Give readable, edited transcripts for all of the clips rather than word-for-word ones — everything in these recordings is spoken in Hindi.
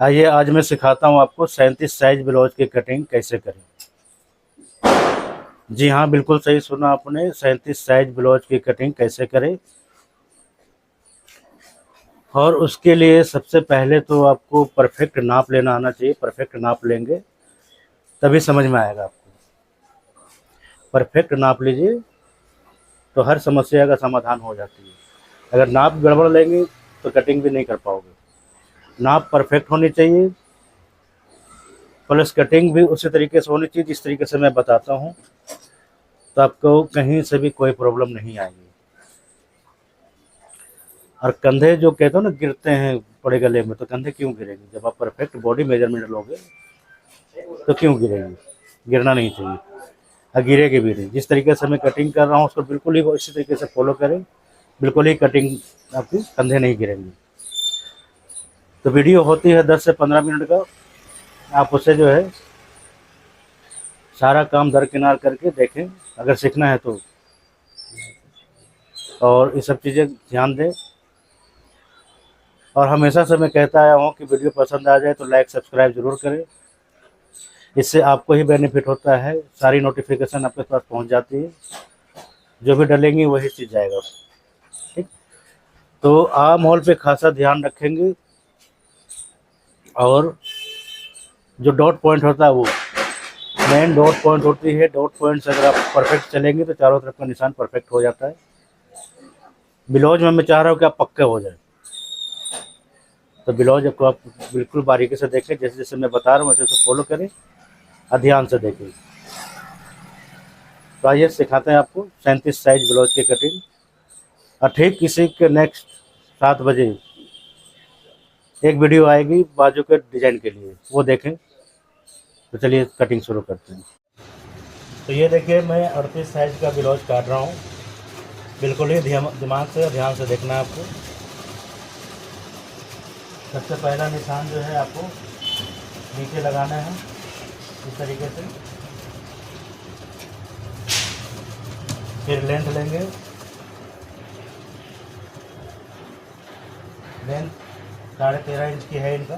आइए आज मैं सिखाता हूँ आपको 37 साइज ब्लाउज की कटिंग कैसे करें। जी हाँ, बिल्कुल सही सुना आपने, 37 साइज ब्लाउज की कटिंग कैसे करें। और उसके लिए सबसे पहले तो आपको परफेक्ट नाप लेना आना चाहिए। परफेक्ट नाप लेंगे तभी समझ में आएगा आपको। परफेक्ट नाप लीजिए तो हर समस्या का समाधान हो जाती है। अगर नाप गड़बड़ लेंगे तो कटिंग भी नहीं कर पाओगे। नाप परफेक्ट होनी चाहिए, प्लस कटिंग भी उसी तरीके से होनी चाहिए जिस तरीके से मैं बताता हूँ, तो आपको कहीं से भी कोई प्रॉब्लम नहीं आएगी। और कंधे जो कहते हो ना गिरते हैं बड़े गले में, तो कंधे क्यों गिरेंगे? जब आप परफेक्ट बॉडी मेजरमेंट लोगे तो क्यों गिरेंगे? गिरना नहीं चाहिए और गिरेगी भी नहीं। जिस तरीके से मैं कटिंग कर रहा हूँ उसको बिल्कुल ही इसी तरीके से फॉलो करें, बिल्कुल ही कटिंग आपकी कंधे नहीं गिरेंगे। तो वीडियो होती है 10 से 15 मिनट का, आप उसे जो है सारा काम दरकिनार करके देखें अगर सीखना है तो। और ये सब चीज़ें ध्यान दें। और हमेशा से मैं कहता आया हूँ कि वीडियो पसंद आ जाए तो लाइक सब्सक्राइब ज़रूर करें। इससे आपको ही बेनिफिट होता है, सारी नोटिफिकेशन आपके पास पहुँच जाती है, जो भी डलेंगी वही चीज़ जाएगा। ठीक, तो आर्म होल पे खासा ध्यान रखेंगे। और जो डॉट पॉइंट होता है वो मेन डॉट पॉइंट होती है। डॉट पॉइंट से अगर आप परफेक्ट चलेंगे तो चारों तरफ का निशान परफेक्ट हो जाता है। ब्लाउज में मैं चाह रहा हूँ कि आप पक्के हो जाए, तो ब्लाउज आपको आप बिल्कुल बारीकी से देखें, जैसे जैसे मैं बता रहा हूँ वैसे वैसे फॉलो करें और ध्यान से देखें। तो आइए सिखाते हैं आपको 37 साइज ब्लाउज की कटिंग। और ठीक किसी के नेक्स्ट 7 बजे एक वीडियो आएगी बाजू के डिज़ाइन के लिए, वो देखें। तो चलिए कटिंग शुरू करते हैं। तो ये देखिए मैं 38 साइज का ब्लाउज काट रहा हूँ। बिल्कुल ही दिमाग से ध्यान से देखना है आपको। सबसे पहला निशान जो है आपको नीचे लगाना है इस तरीके से। फिर लेंथ लेंगे, लेंथ 13.5 इंच की है इनका,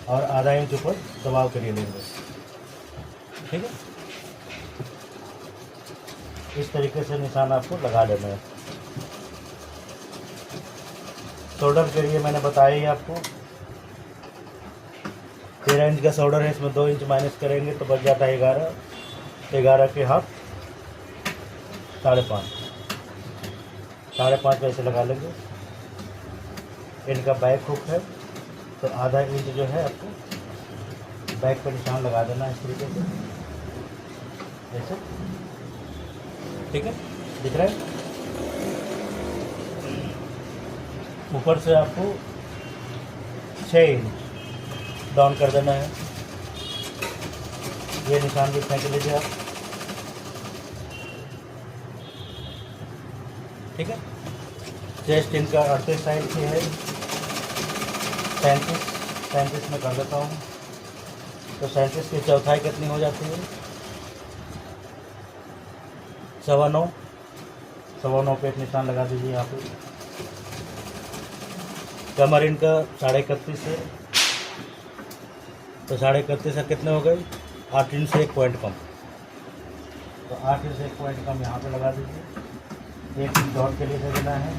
और आधा इंच ऊपर दबाव के लिए लेंगे। ठीक है, इस तरीके से निशान आपको लगा लेना है। शोल्डर के लिए मैंने बताया ही आपको 13 इंच का शोल्डर है, इसमें 2 इंच माइनस करेंगे तो बच जाता है 11। 11 के हाफ 5.5, 5.5 पैसे लगा लेंगे। इनका बैक हुक है तो आधा इंच जो है आपको बैक पर निशान लगा देना इस तरीके से, ऐसे। ठीक है, दिख रहा है। ऊपर से आपको 6 इंच डाउन कर देना है। ये निशान भी फेंक लीजिए आप। ठीक है, चेस्ट इनका 38 साइज की है, 37 में कर देता हूँ। तो 37 की चौथाई कितनी हो जाती है? 9.25। 9.25 पे एक निशान लगा दीजिए यहाँ पे। कमर इनका 31.5 है, तो 31.5 से कितने हो गए? 8 इंच से 1 पॉइंट कम। तो 8 इंच से 1 पॉइंट कम यहाँ पे लगा दीजिए। 1 इंच डॉट के लिए दे देना है,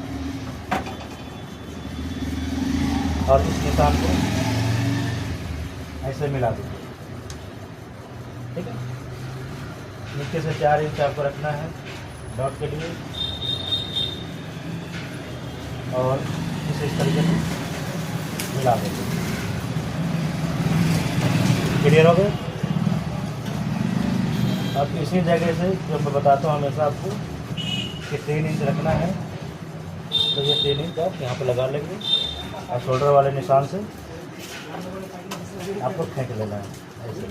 और इस निशान को ऐसे मिला दीजिए। ठीक है, नीचे से 4 इंच आपको रखना है डॉट के लिए, और इस तरीके से मिला देंगे। क्लियर हो गए? अब इसी जगह से जो मैं बताता हूँ हमेशा आपको कि 3 इंच रखना है, तो ये 3 इंच आप यहाँ पे लगा लेंगे, और शोल्डर वाले निशान से आपको खींच लेना है ऐसे।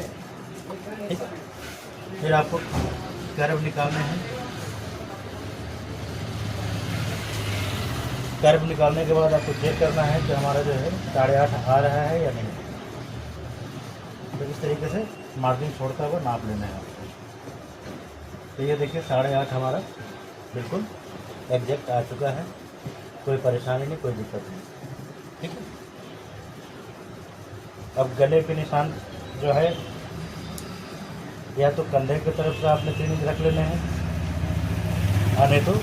ठीक है, फिर आपको कर्व निकालने हैं। कर्व निकालने के बाद आपको चेक करना है कि हमारा जो है 8.5 आ रहा है या नहीं। तो इस तरीके से मार्जिन छोड़ता हुआ नाप लेना है आपको। तो ये देखिए 8.5 हमारा बिल्कुल एग्जैक्ट आ चुका है, कोई परेशानी नहीं, कोई दिक्कत नहीं। ठीक है। अब गले के निशान जो है, या तो कंधे की तरफ से आपने 3 इंच रख लेने हैं, और नहीं तो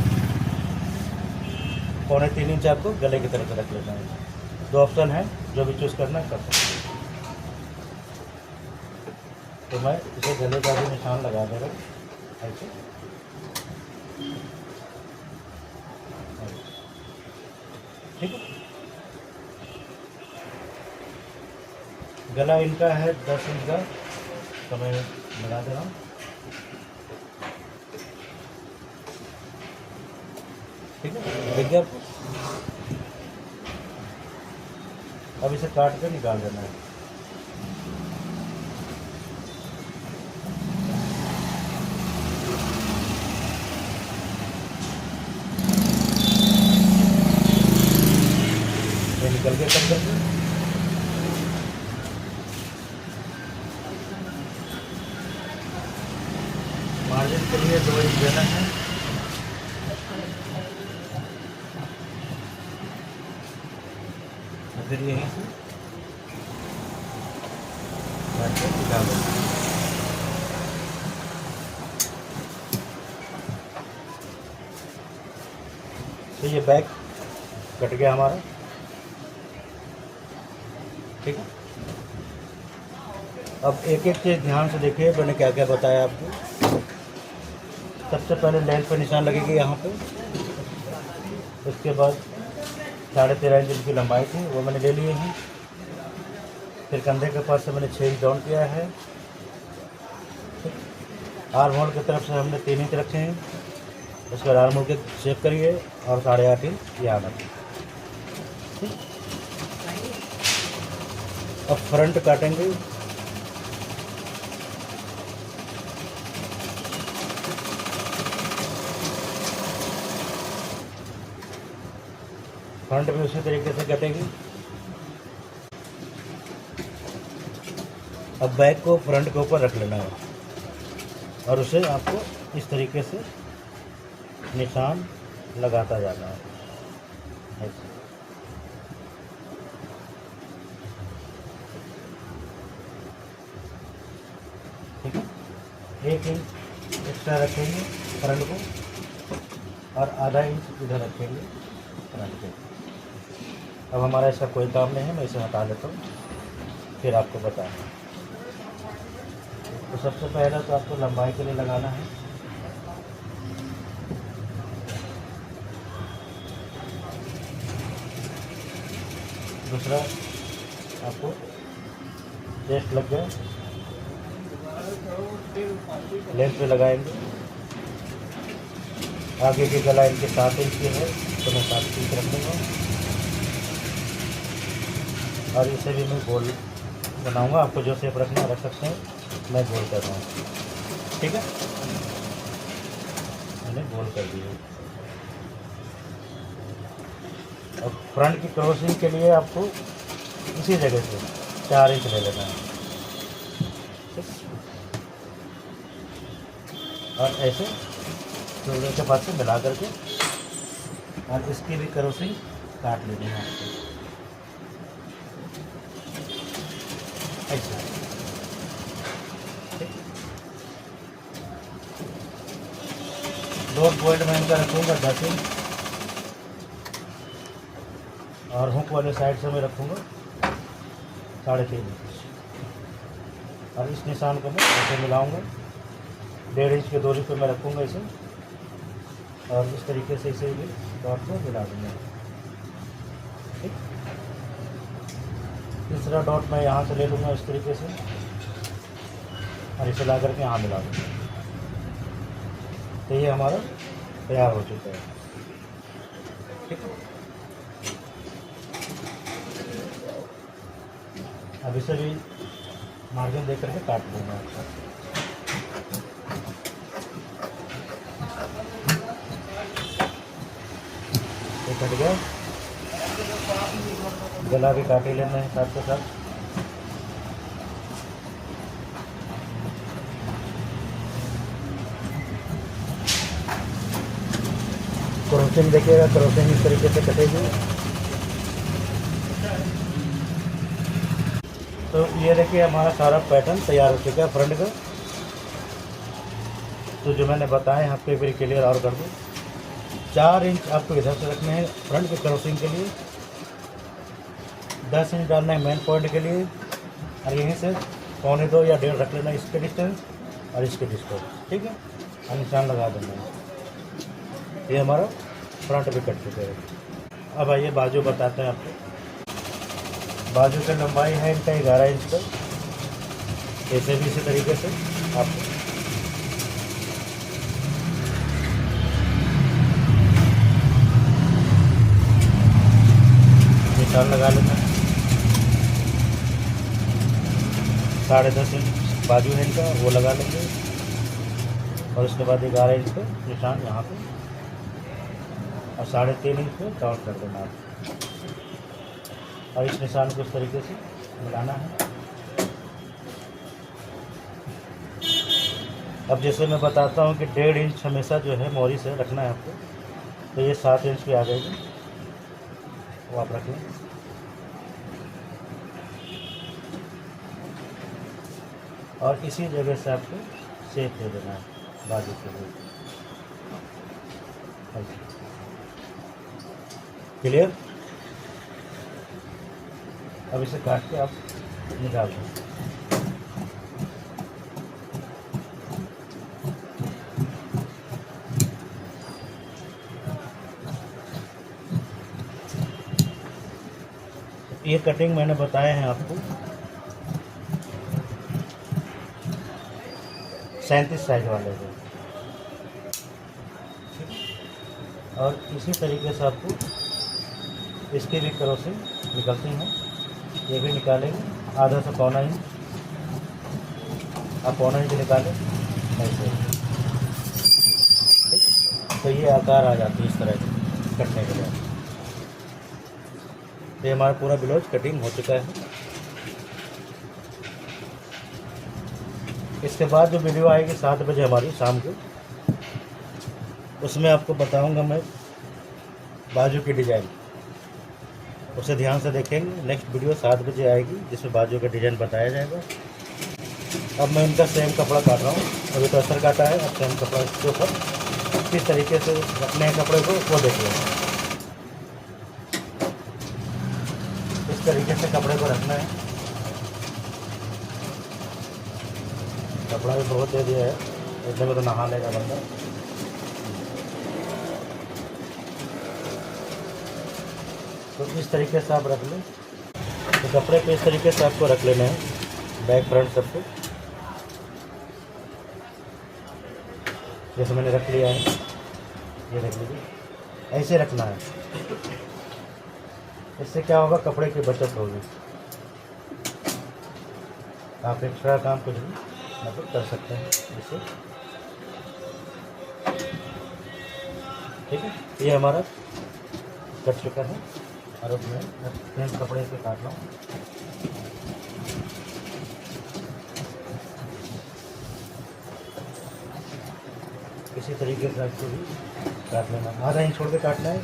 2.25 इंच आपको गले की तरफ से रख लेना है। 2 ऑप्शन है, जो भी चूज़ करना है कर सकते हैं। तो मैं इसे गले का भी निशान लगा दे रहा हूँ ऐसे। ठीक है। गला इनका है 10 इंच का, तो मैं लगा दे रहा हूँ। ठीक है, देख गया आपको। अब इसे काट के निकाल देना है। ये निकल के कट करके मार्जिन के लिए 2 इंच देना है। फिर यहीं से काट के निकाल देना है। तो ये बैक कट गया हमारा। ठीक है। अब एक एक चीज़ ध्यान से देखिए, मैंने क्या क्या बताया आपको। सबसे पहले लेंथ पे निशान लगेगी यहाँ पे। उसके बाद 13.5 इंच की लंबाई थी, वो मैंने ले लिए हैं। फिर कंधे के पास से मैंने 6 इंच डाउन किया है। आर्म होल की तरफ से हमने 3 इंच रखे हैं। उसके बाद आर्म होल के शेप करिए और 8.5 इंच यहाँ रखें। अब फ्रंट काटेंगे। फ्रंट भी उसी तरीके से कटेगी। अब बैक को फ्रंट के ऊपर रख लेना है और उसे आपको इस तरीके से निशान लगाता जाना है ऐसे। ठीक है। 1 इंच एक्स्ट्रा रखेंगे फ्रंट को और आधा इंच इधर रखेंगे फ्रंट के। अब हमारा इसका कोई काम नहीं है, मैं इसे हटा लेता हूँ, फिर आपको बताऊँ। तो सबसे पहले तो आपको लंबाई के लिए लगाना है। दूसरा आपको चेस्ट लग गया, लेंथ पे लगाएंगे। आगे की गला इनके 7 इंच की है, तो मैं 7 इंच रख दूँगा। और इसे भी मैं गोल बनाऊंगा। आपको जो शेप रखना रख सकते हैं, मैं गोल कर रहा हूँ। ठीक है, मैंने गोल कर दिया। अब फ्रंट की क्रॉसिंग के लिए आपको इसी जगह से 4 इंच ले लेना है। और ऐसे शोल्डर के पास से मिला करके और इसकी भी क्रॉसिंग काट लेनी है आपको ऐसे। डॉट पॉइंट में इनका रखूँगा 10 इंच और हुक वाले साइड से मैं रखूँगा 3.5 इंच। और इस निशान को मैं ऐसे मिलाऊँगा। 1.5 इंच की दूरी पर मैं रखूँगा इसे और इस तरीके से इसे भी डॉट को मिला दूँगा। ठीक। तीसरा डॉट मैं यहाँ से ले लूँगा इस तरीके से और इसे ला करके यहाँ मिला दूँगा। तो ये हमारा तैयार हो चुका है। ठीक है। अब इसे भी मार्जिन दे करके काट दूँगा आपका। ये कट गया। गला भी काट ही लेना है साथ के साथ। क्रॉसिंग देखिएगा, क्रॉसिंग इस तरीके से कटेगी। तो ये देखिए हमारा सारा पैटर्न तैयार हो चुका है फ्रंट का। तो जो मैंने बताया यहाँ पे फिर क्लियर और कर दूँ। 4 इंच आपको इधर से रखने हैं फ्रंट के क्रॉसिंग के लिए, 10 इंच डालना है मेन पॉइंट के लिए, और यहीं से 1.25 या 1.5 रख लेना इसके डिस्टेंस और इसके डिस्टेंस, ठीक है। और निशान लगा देना है। ये हमारा फ्रंट भी कट चुका है। अब आइए बाजू बताते हैं आपको। बाजू की लंबाई है इनका 11 इंच का। ऐसे भी इसी तरीके से आपको निशान लगा लेना है। 10.5 इंच बाजू है इनका, वो लगा लेंगे। और उसके बाद 11 इंच पे निशान यहाँ पे, और 3.5 इंच पे काउंट कर देना आप। और इस निशान को इस तरीके से मिलाना है। अब जैसे मैं बताता हूँ कि 1.5 इंच हमेशा जो है मोरी से रखना है आपको। तो ये 7 इंच पे आ जाएगी, वो आप रख लें। और इसी जगह से आपको शेप दे देना है बाजू के लिए। क्लियर। अब इसे काट के आप निकाल दें। ये कटिंग मैंने बताए हैं आपको 37 साइज वाले को। और इसी तरीके से आपको इसकी भी क्रॉसिंग निकलती हैं, ये भी निकालेंगे। आधा से 1.25 इंच, आप 1.25 इंच निकालें ऐसे, ठीक। तो ये आकार आ जाती है इस तरह से कटने के बाद। तो ये हमारा पूरा ब्लाउज कटिंग हो चुका है। इसके बाद जो वीडियो आएगी 7 बजे हमारी शाम को, उसमें आपको बताऊंगा मैं बाजू की डिज़ाइन। उसे ध्यान से देखेंगे। नेक्स्ट वीडियो 7 बजे आएगी जिसमें बाजू का डिज़ाइन बताया जाएगा। अब मैं इनका सेम कपड़ा काट रहा हूँ। अभी तो असर काटा है, अब सेम कपड़ा के ऊपर किस तरीके से रखने हैं कपड़े को वो देख लें। इस तरीके से कपड़े को रखना है। कपड़ा भी बहुत दे दिया है, इतने में तो नहा लेगा बंदा। तो इस तरीके से आप रख लें। तो कपड़े पे इस तरीके से आपको रख लेना है, बैक फ्रंट सब कुछ जैसे मैंने रख लिया है। ये रख लीजिए, ऐसे रखना है। इससे क्या होगा, कपड़े की बचत होगी। आप एक्स्ट्रा काम कुछ भी मतलब कर सकते हैं इससे, ठीक है। ये हमारा कट चुका है। और अब मैं सेम कपड़े से काट रहा हूँ। इसी तरीके से आपको भी काट लेना, आधा इंच छोड़ के काटना है।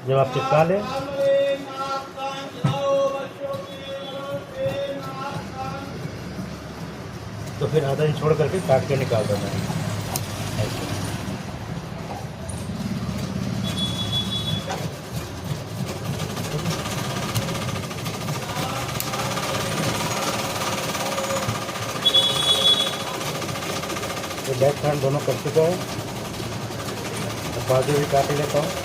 जब आप चिपका लें तो फिर आधा इंच छोड़ करके काट के निकाल देना है ऐसे। तो बैक फ्रंट दोनों कर चुका है। अब बाजू भी काट लेता हूँ।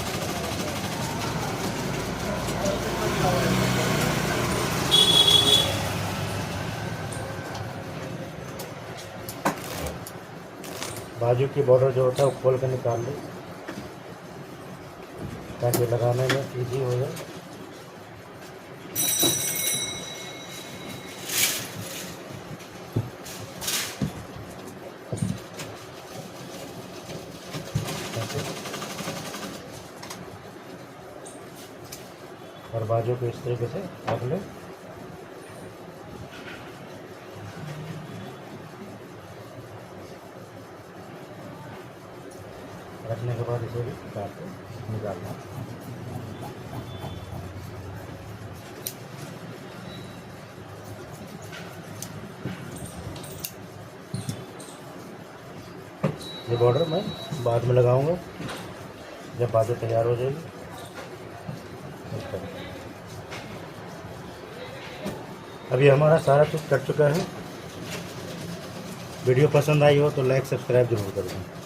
बाजू की बॉर्डर जो होता है वो खोल कर निकाल लो ताकि लगाने में इजी हो जाए। और बाजू को इस तरीके से रख लें। रखने के बाद इसे भी काट के निकालना। ये बॉर्डर मैं बाद में लगाऊंगा जब बाजू तैयार हो जाएगी। इस तरह। अभी हमारा सारा कुछ कट चुका है। वीडियो पसंद आई हो तो लाइक सब्सक्राइब जरूर कर दें।